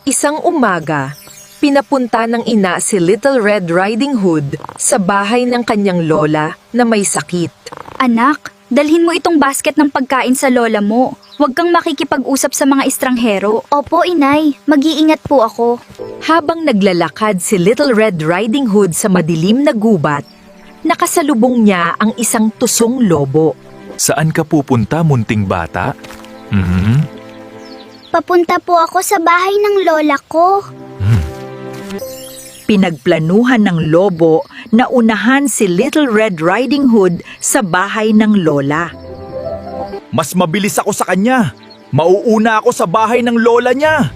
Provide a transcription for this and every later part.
Isang umaga, pinapunta ng ina si Little Red Riding Hood sa bahay ng kanyang lola na may sakit. Anak, dalhin mo itong basket ng pagkain sa lola mo. Huwag kang makikipag-usap sa mga estranghero. Opo, inay. Mag-iingat po ako. Habang naglalakad si Little Red Riding Hood sa madilim na gubat, nakasalubong niya ang isang tusong lobo. Saan ka pupunta, munting bata? Papunta po ako sa bahay ng lola ko. Pinagplanuhan ng lobo na unahan si Little Red Riding Hood sa bahay ng lola. Mas mabilis ako sa kanya. Mauuna ako sa bahay ng lola niya.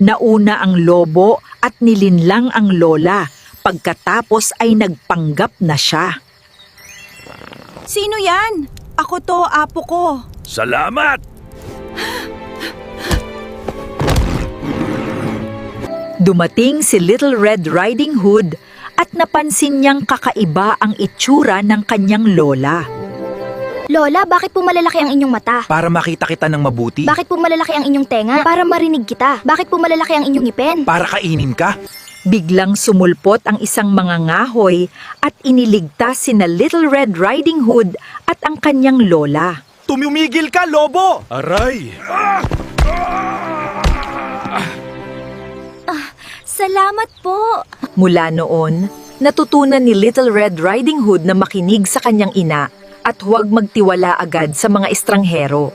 Nauna ang lobo at nilinlang ang lola. Pagkatapos ay nagpanggap na siya. Sino yan? Ako to, apo ko. Salamat! Dumating si Little Red Riding Hood at napansin niyang kakaiba ang itsura ng kanyang lola. Lola, bakit po malalaki ang inyong mata? Para makita kita ng mabuti. Bakit po malalaki ang inyong tenga? Para marinig kita. Bakit po malalaki ang inyong ngipin? Para kainin ka. Biglang sumulpot ang isang mangangahoy at iniligtas sina Little Red Riding Hood at ang kanyang lola. Tumumigil ka, lobo! Aray! Salamat po. Mula noon, natutunan ni Little Red Riding Hood na makinig sa kanyang ina at huwag magtiwala agad sa mga estranghero.